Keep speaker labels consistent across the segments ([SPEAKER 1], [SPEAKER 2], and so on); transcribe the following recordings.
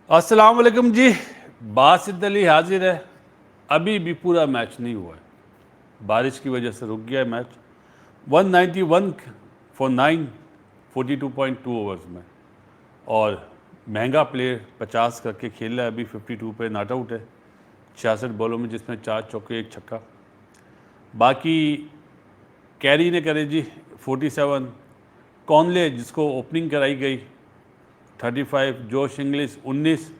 [SPEAKER 1] अस्सलाम वालेकुम जी। बासित अली हाजिर है। अभी भी पूरा मैच नहीं हुआ है, बारिश की वजह से रुक गया है मैच। 191 फॉर 9, 42.2 ओवर्स में। और महंगा प्लेयर 50 करके खेल रहा है, अभी 52 पे नॉट आउट है 66 बॉलों में, जिसमें 4 चौके 1 छक्का। बाकी कैरी ने करे जी 47, कॉनले जिसको ओपनिंग कराई गई 35, जोश इंग्लिश 19।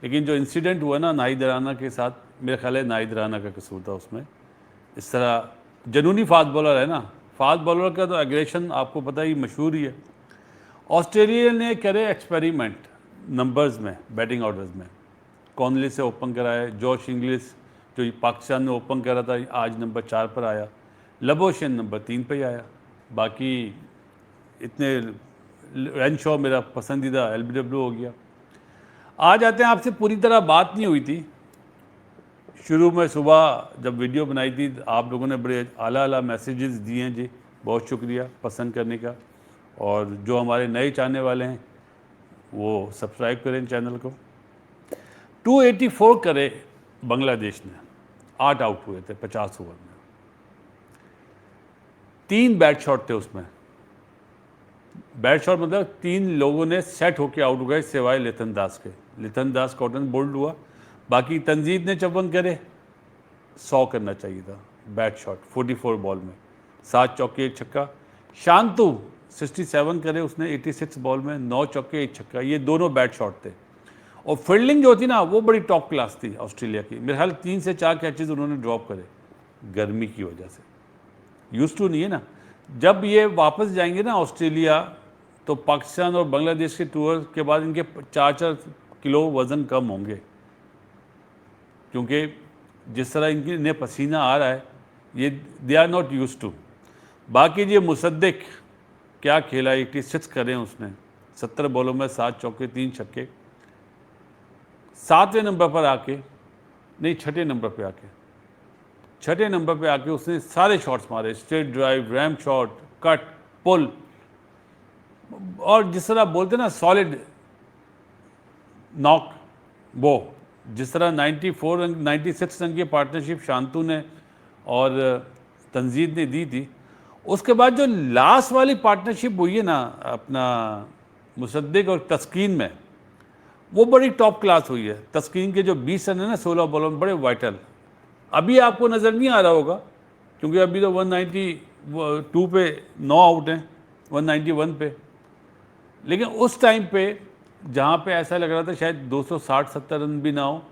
[SPEAKER 1] लेकिन जो इंसिडेंट हुआ ना नाहिद राना के साथ, मेरा ख्याल है नाहिद राना का कसूर था उसमें। इस तरह जनूनी फास्ट बॉलर है ना, फास्ट बॉलर का तो एग्रेशन आपको पता ही मशहूर ही है। ऑस्ट्रेलिया ने करे एक्सपेरिमेंट नंबर्स में, बैटिंग ऑर्डर्स में। कॉनली से ओपन कराया, जोश इंग्लिश जो पाकिस्तान में ओपन करा था आज नंबर 4 पर आया, लबोशन नंबर 3 पे ही आया। बाकी इतने रेनशॉ मेरा पसंदीदा LBW हो गया। आज आते हैं, आपसे पूरी तरह बात नहीं हुई थी शुरू में, सुबह जब वीडियो बनाई थी आप लोगों ने बड़े आला आला मैसेजेस दिए हैं जी, बहुत शुक्रिया पसंद करने का। और जो हमारे नए चाहने वाले हैं वो सब्सक्राइब करें चैनल को। 284 करे बांग्लादेश ने, 8 आउट हुए थे 50 ओवर में, 3 बैट शॉट थे उसमें। बैट शॉट मतलब 3 लोगों ने सेट होकर आउट हो गए सिवाय लिथन दास के। लिथन दास कॉटन बोल्ड हुआ। बाकी तंजीद ने 54 करे, 100 करना चाहिए था बैट शॉट 44 बॉल में, 7 चौके 1 छक्का। शांतु 67 करे उसने 86 बॉल में, 9 चौके 1 छक्का। ये दोनों बैट शॉट थे। और फील्डिंग जो थी ना वो बड़ी टॉप क्लास थी ऑस्ट्रेलिया की। मेरे ख्याल 3 से 4 कैचेज उन्होंने ड्रॉप करे गर्मी की वजह से, यूज टू नहीं है ना। जब ये वापस जाएंगे ना ऑस्ट्रेलिया, तो पाकिस्तान और बांग्लादेश के टूर के बाद इनके 4-4 किलो वज़न कम होंगे, क्योंकि जिस तरह इन्हें पसीना आ रहा है ये they are not used to. बाकी ये मुसद्दिक क्या खेला, 86 करें उसने 70 बॉलों में, 7 चौके 3 छक्के। 7वें नंबर पर आके, नहीं 6ठे नंबर पे आके, 6ठे नंबर पे आके उसने सारे शॉट्स मारे, straight drive, ram shot, cut, pull. और जिस तरह बोलते ना सॉलिड नॉक, वो जिस तरह 94 रन 96 रन की पार्टनरशिप शांतु ने और तंजीद ने दी थी, उसके बाद जो लास्ट वाली पार्टनरशिप हुई है ना अपना मुसद्दिक और तस्कीन में, वो बड़ी टॉप क्लास हुई है। तस्कीन के जो 20 रन है ना 16 बॉलों में, बड़े वाइटल। अभी आपको नज़र नहीं आ रहा होगा क्योंकि अभी तो 192 पे 9 आउट हैं 191 पे। लेकिन उस टाइम पे जहाँ पे ऐसा लग रहा था शायद 260-70 रन भी ना हो,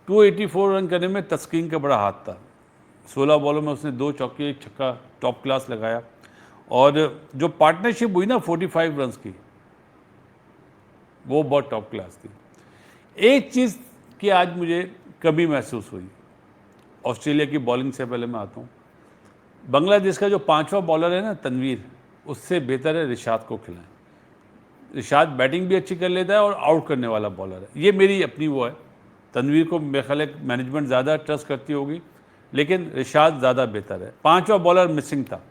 [SPEAKER 1] 284 रन करने में तस्कीन का बड़ा हाथ था। 16 बॉलों में उसने 2 चौके 1 छक्का टॉप क्लास लगाया। और जो पार्टनरशिप हुई ना 45 रन की, वो बहुत टॉप क्लास थी। एक चीज़ की आज मुझे कमी महसूस हुई ऑस्ट्रेलिया की बॉलिंग से, पहले मैं आता हूँ। बांग्लादेश का जो 5वां बॉलर है ना तनवीर, उससे बेहतर है रिशाद को खिलाएं। रिशाद बैटिंग भी अच्छी कर लेता है और आउट करने वाला बॉलर है, ये मेरी अपनी वो है। तनवीर को मेरे ख्याल मैनेजमेंट ज़्यादा ट्रस्ट करती होगी, लेकिन रिशाद ज़्यादा बेहतर है। 5वां बॉलर मिसिंग था,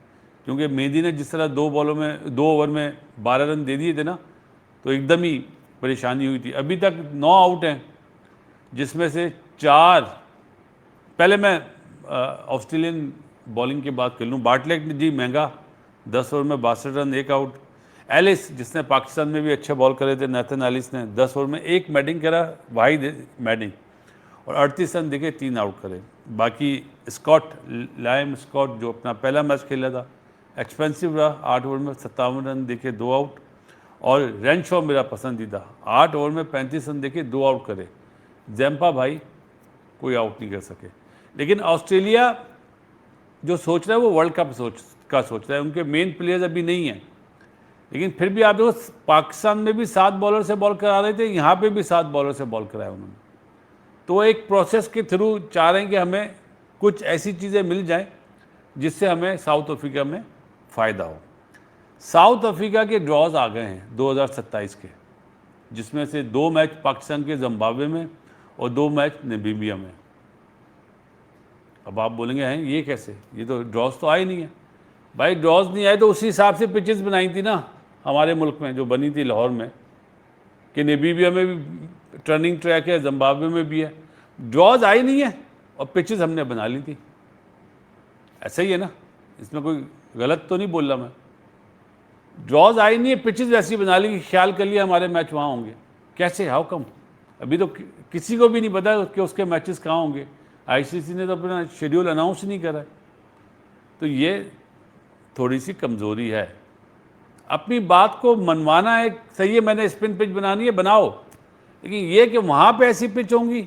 [SPEAKER 1] क्योंकि मेहदी ने जिस तरह 2 बॉलों में 2 ओवर में 12 रन दे दिए थे ना, तो एकदम ही परेशानी हुई थी। अभी तक 9 आउट हैं, जिसमें से 4, पहले मैं ऑस्ट्रेलियन बॉलिंग की बात कर लूँ। बार्टलेट जी महंगा 10 ओवर में 62 रन 1 आउट। एलिस जिसने पाकिस्तान में भी अच्छे बॉल करे थे, नेथन एलिस ने 10 ओवर में 1 मैडिंग करा, वाहिद मैडिंग, और 38 रन देके 3 आउट करे। बाकी स्कॉट, लाइम स्कॉट जो अपना पहला मैच खेला था, एक्सपेंसिव रहा, 8 ओवर में 57 रन देके 2 आउट। और रेनशॉ मेरा पसंदीदा, 8 ओवर में 35 रन देके 2 आउट करे। जैम्पा भाई कोई आउट नहीं कर सके। लेकिन ऑस्ट्रेलिया जो सोच रहा है वो वर्ल्ड कप का सोच रहा है। उनके मेन प्लेयर्स अभी नहीं हैं, लेकिन फिर भी आप देखो पाकिस्तान में भी 7 बॉलर से बॉल करा रहे थे, यहाँ पे भी 7 बॉलर से बॉल कराया उन्होंने। तो एक प्रोसेस के थ्रू चाह रहे हैं कि हमें कुछ ऐसी चीज़ें मिल जाएं जिससे हमें साउथ अफ्रीका में फ़ायदा हो। साउथ अफ्रीका के ड्रॉज आ गए हैं 2027 के, जिसमें से 2 मैच पाकिस्तान के जिम्बाब्वे में और 2 मैच नामीबिया में। अब आप बोलेंगे हैं ये कैसे, ये तो ड्रॉज तो आए नहीं है। भाई ड्रॉज नहीं आए तो उसी हिसाब से पिचेस बनाई थी ना हमारे मुल्क में, जो बनी थी लाहौर में, कि नामीबिया में भी टर्निंग ट्रैक है, जिम्बाब्वे में भी है। ड्रॉज आई नहीं है और पिचेस हमने बना ली थी। ऐसा ही है ना, इसमें कोई गलत तो नहीं बोल रहा मैं। ड्रॉज आई नहीं है, पिचेस वैसी बना ली कि ख्याल कर लिया हमारे मैच वहाँ होंगे। कैसे, हाउ कम? अभी तो किसी को भी नहीं पता कि उसके मैचेस कहाँ होंगे। आईसीसी ने तो अपना शेड्यूल अनाउंस नहीं करा है। तो ये थोड़ी सी कमज़ोरी है। अपनी बात को मनवाना है, सही है, मैंने स्पिन पिच बनानी है, बनाओ, लेकिन ये कि वहाँ पे ऐसी पिच होंगी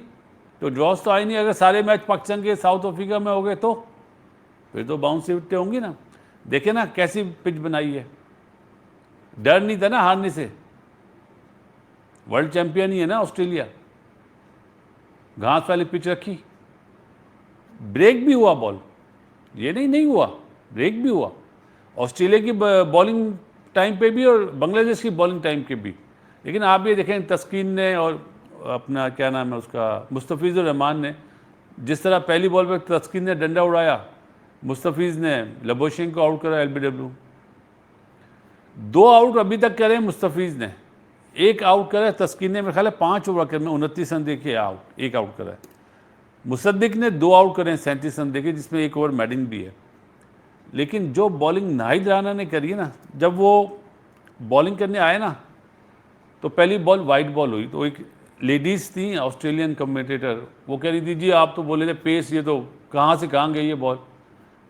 [SPEAKER 1] तो ड्रॉस तो आई नहीं। अगर सारे मैच पाकिस्तान के साउथ अफ्रीका में हो गए तो फिर तो बाउंस विकेटें होंगी ना। देखे ना कैसी पिच बनाई है, डर नहीं था ना हारने से। वर्ल्ड चैंपियन ही है ना ऑस्ट्रेलिया, घास वाली पिच रखी, ब्रेक भी हुआ बॉल, ये नहीं हुआ, ब्रेक भी हुआ ऑस्ट्रेलिया की बॉलिंग टाइम पे भी और बांग्लादेश की बॉलिंग टाइम के भी। लेकिन आप ये देखें, तस्कीन ने और अपना क्या नाम है उसका, मुस्तफिजुर रहमान ने, जिस तरह पहली बॉल पे तस्कीन ने डंडा उड़ाया, मुस्तफिज ने लबोशेन को आउट करा एलबीडब्ल्यू। 2 आउट अभी तक करे मुस्तफिज ने, 1 आउट करा है तस्कीन ने, मेरे ख्याल है 5 ओवर में 29 रन देके आउट, 1 आउट करा है। मुसद्दिक ने 2 आउट करे हैं 37 रन देके, जिसमें 1 ओवर मैडिंग भी है। लेकिन जो बॉलिंग नाहिद राना ने करी है ना, जब वो बॉलिंग करने आए ना तो पहली बॉल वाइड बॉल हुई, तो एक लेडीज़ थी ऑस्ट्रेलियन कमेंटेटर, वो कह रही थी जी आप तो बोले थे पेस, ये तो कहाँ से कहाँ गई ये बॉल।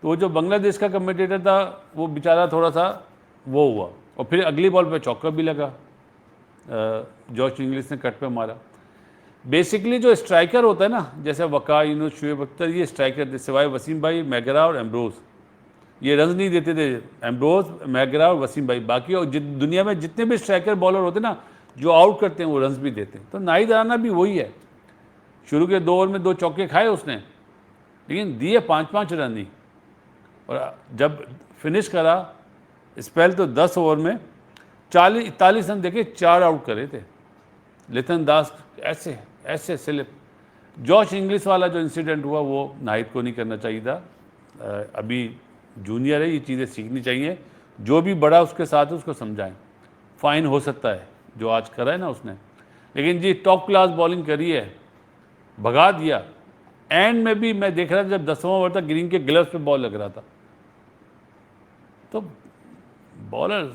[SPEAKER 1] तो वो जो बांग्लादेश का कमेंटेटर था वो बेचारा थोड़ा सा वो हुआ, और फिर अगली बॉल पे चौका भी लगा, जॉर्ज इंग्लिश ने कट पे मारा। बेसिकली जो स्ट्राइकर होता है ना, जैसे वका, यूनुस, शुएब अख्तर, ये स्ट्राइकर थे, सिवाय वसीम भाई, मैगरा और एम्ब्रोज, ये रन नहीं देते थे। एम्ब्रोज, मैगरा और वसीम भाई, बाकी और दुनिया में जितने भी स्ट्राइकर बॉलर होते ना जो आउट करते हैं वो रन भी देते हैं। तो नाहिद राना भी वही है, शुरू के 2 ओवर में 2 चौके खाए उसने, लेकिन दिए 5-5 रन ही। और जब फिनिश करा स्पेल तो 10 ओवर में 41 रन देके 4 आउट करे थे। लिथन दास ऐसे स्लिप। जॉश इंग्लिश वाला जो इंसिडेंट हुआ वो नाहिद को नहीं करना चाहिए था। अभी जूनियर है, ये चीज़ें सीखनी चाहिए। जो भी बड़ा उसके साथ है उसको समझाएं। फाइन हो सकता है जो आज करा है ना उसने, लेकिन जी टॉप क्लास बॉलिंग करी है, भगा दिया। एंड में भी मैं देख रहा था जब 10वां ओवर तक ग्रीन के ग्लव्स पे बॉल लग रहा था, तो बॉलर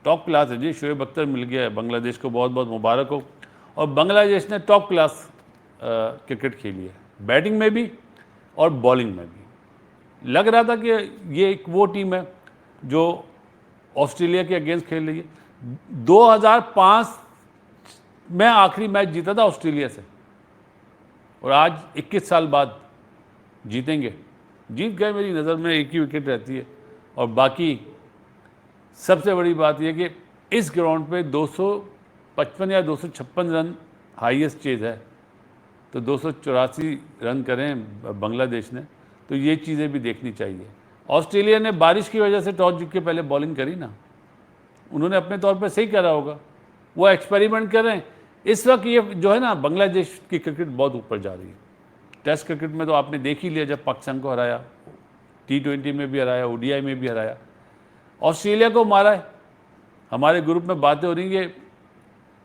[SPEAKER 1] टॉप क्लास है जी। शुएब अख्तर मिल गया है, बांग्लादेश को बहुत बहुत मुबारक हो। और बांग्लादेश ने टॉप क्लास क्रिकेट खेली है, बैटिंग में भी और बॉलिंग में भी। लग रहा था कि ये एक वो टीम है जो ऑस्ट्रेलिया के अगेंस्ट खेल रही है। 2005 में आखिरी मैच जीता था ऑस्ट्रेलिया से, और आज 21 साल बाद जीतेंगे। जीत गए, मेरी नज़र में एक ही विकेट रहती है। और बाकी सबसे बड़ी बात यह कि इस ग्राउंड पे 255 या 256 रन हाईएस्ट चेज है, तो 284 रन करें बांग्लादेश ने, तो ये चीज़ें भी देखनी चाहिए। ऑस्ट्रेलिया ने बारिश की वजह से टॉस जीत के पहले बॉलिंग करी ना, उन्होंने अपने तौर पे सही करा होगा, वो एक्सपेरिमेंट कर रहे हैं। इस वक्त ये जो है ना, बांग्लादेश की क्रिकेट बहुत ऊपर जा रही है। टेस्ट क्रिकेट में तो आपने देख ही लिया, जब पाकिस्तान को हराया, T20 में भी हराया, ODI में भी हराया, ऑस्ट्रेलिया को मारा है। हमारे ग्रुप में बातें हो रही हैं कि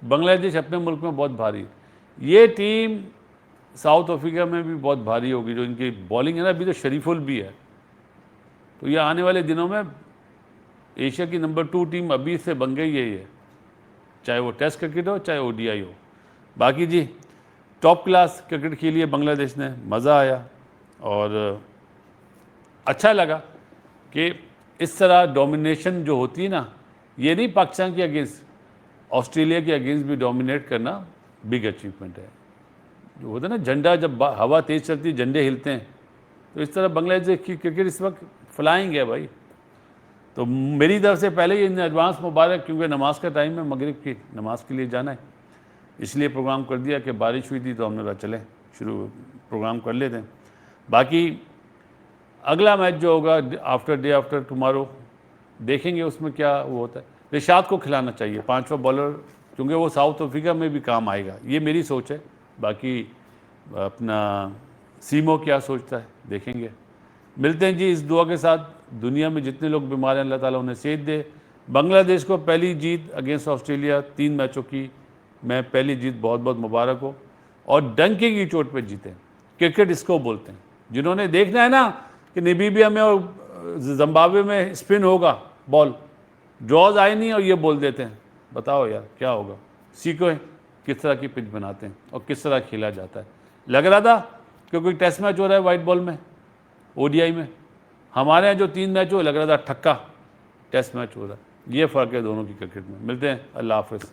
[SPEAKER 1] बांग्लादेश अपने मुल्क में बहुत भारी है। ये टीम साउथ अफ्रीका में भी बहुत भारी होगी, जो इनकी बॉलिंग है ना। अभी तो शरीफुल भी है, तो ये आने वाले दिनों में एशिया की नंबर 2 टीम अभी से बन गई है ये, चाहे वो टेस्ट क्रिकेट हो चाहे ODI हो। बाकी जी टॉप क्लास क्रिकेट खेली है बांग्लादेश ने, मज़ा आया और अच्छा लगा कि इस तरह डोमिनेशन जो होती है ना, ये नहीं पाकिस्तान के अगेंस्ट, ऑस्ट्रेलिया के अगेंस्ट भी डोमिनेट करना बिग अचीवमेंट है। जो होता है ना, झंडा जब हवा तेज़ चलती है झंडे हिलते हैं, तो इस तरह बांग्लादेश की क्रिकेट इस वक्त फ्लाइंग है भाई। तो मेरी तरफ से पहले ही इन एडवांस मुबारक, क्योंकि नमाज का टाइम है, मगरिब की नमाज के लिए जाना है, इसलिए प्रोग्राम कर दिया कि बारिश हुई थी तो हमने कहा चले शुरू प्रोग्राम कर लेते हैं। बाकी अगला मैच जो होगा डे आफ्टर टुमारो, देखेंगे उसमें क्या वो होता है। रिशाद को खिलाना चाहिए 5वां बॉलर, क्योंकि वो साउथ अफ्रीका में भी काम आएगा, ये मेरी सोच है। बाकी अपना सीमो क्या सोचता है देखेंगे। मिलते हैं जी इस दुआ के साथ, दुनिया में जितने लोग बीमार हैं अल्लाह ताला उन्हें सेहत दे। बांग्लादेश को पहली जीत अगेंस्ट ऑस्ट्रेलिया 3 मैचों की मैं पहली जीत बहुत बहुत मुबारक हो, और डंके की चोट पे जीते। क्रिकेट इसको बोलते हैं। जिन्होंने देखना है ना कि नामीबिया में और जिम्बाब्वे में स्पिन होगा बॉल, ड्रॉज आए नहीं और ये बोल देते हैं, बताओ यार क्या होगा। सीखो किस तरह की पिच बनाते हैं और किस तरह खेला जाता है। लग रहा था कि कोई टेस्ट मैच हो रहा है वाइट बॉल में, ओडीआई में। हमारे यहाँ जो 3 मैच हो, लग रहा था ठक्का टेस्ट मैच हो रहा है। ये फ़र्क है दोनों की क्रिकेट में। मिलते हैं, अल्लाह हाफिज़।